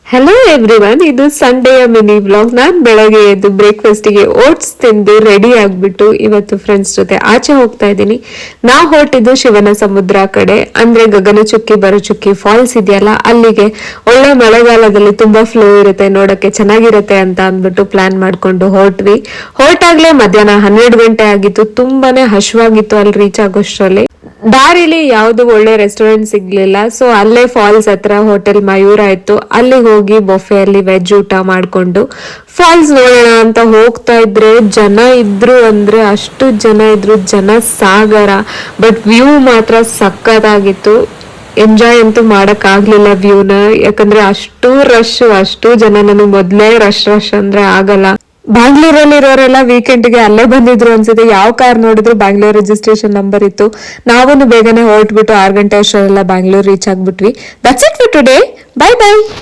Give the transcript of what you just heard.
Hello everyone, ಇದು ಸಂಡೆಯ mini vlog. ನಾನು ಬೆಳಗ್ಗೆ ಎದ್ದು ಬ್ರೇಕ್ಫಾಸ್ಟಿಗೆ ಓಟ್ಸ್ ತಿಂದು ರೆಡಿ ಆಗ್ಬಿಟ್ಟು ಇವತ್ತು ಫ್ರೆಂಡ್ಸ್ ಜೊತೆ ಆಚೆ ಹೋಗ್ತಾ ಇದ್ದೀನಿ. ನಾವು ಹೊರಟಿದ್ದು ಶಿವನ ಸಮುದ್ರ ಕಡೆ, ಅಂದ್ರೆ ಗಗನಚುಕ್ಕಿ ಬರಚುಕ್ಕಿ ಫಾಲ್ಸ್ ಇದೆಯಲ್ಲ ಅಲ್ಲಿಗೆ. ಒಳ್ಳೆ ಮಳೆಗಾಲದಲ್ಲಿ ತುಂಬಾ ಫ್ಲೋ ಇರುತ್ತೆ, ನೋಡಕ್ಕೆ ಚೆನ್ನಾಗಿರುತ್ತೆ ಅಂತ ಅಂದ್ಬಿಟ್ಟು ಪ್ಲಾನ್ ಮಾಡ್ಕೊಂಡು ಹೊರಟಾಗ್ಲೇ ಮಧ್ಯಾಹ್ನ 12 ಗಂಟೆ ಆಗಿತ್ತು. ತುಂಬಾನೇ ಹಶ್ವಾಗಿತ್ತು ಅಲ್ಲಿ ರೀಚ್ ಆಗೋಷ್ಟರಲ್ಲಿ. ದಾರಿಲಿ ಯಾವ್ದು ಒಳ್ಳೆ ರೆಸ್ಟೋರೆಂಟ್ ಸಿಗ್ಲಿಲ್ಲ, ಸೊ ಅಲ್ಲೇ ಫಾಲ್ಸ್ ಹತ್ರ ಹೋಟೆಲ್ ಮಯೂರ ಇತ್ತು. ಅಲ್ಲಿ ಹೋಗಿ ಬೊಫೆ ಅಲ್ಲಿ ವೆಜ್ ಊಟ ಮಾಡ್ಕೊಂಡು ಫಾಲ್ಸ್ ನೋಡೋಣ ಅಂತ ಹೋಗ್ತಾ ಇದ್ರೆ ಜನ ಇದ್ರು ಅಂದ್ರೆ ಅಷ್ಟು ಜನ ಇದ್ರು, ಜನ ಸಾಗರ. ಬಟ್ ವ್ಯೂ ಮಾತ್ರ ಸಕ್ಕತ್ತಾಗಿತ್ತು. ಎಂಜಾಯ್ ಅಂತೂ ಮಾಡಕ್ ಆಗ್ಲಿಲ್ಲ ವ್ಯೂನ, ಯಾಕಂದ್ರೆ ಅಷ್ಟು ಜನ. ನನಗೆ ಮೊದ್ಲೇ ರಶ್ ಅಂದ್ರೆ ಆಗಲ್ಲ. ಬ್ಯಾಂಗ್ಳೂರಲ್ಲಿ ಇರೋರೆಲ್ಲ ವೀಕೆಂಡ್ಗೆ ಅಲ್ಲೇ ಬಂದಿದ್ರು ಅನ್ಸುತ್ತೆ. ಯಾವ ಕಾರ್ ನೋಡಿದ್ರು ಬ್ಯಾಂಗ್ಳೂರ್ ರಿಜಿಸ್ಟ್ರೇಷನ್ ನಂಬರ್ ಇತ್ತು. ನಾವೂನು ಬೇಗನೆ ಹೊರಟ್ಬಿಟ್ಟು 6 ಗಂಟೆ ಅಷ್ಟರೆಲ್ಲ ಬ್ಯಾಂಗ್ಳೂರ್ ರೀಚ್ ಆಗ್ಬಿಟ್ವಿ. That's it for today. Bye by.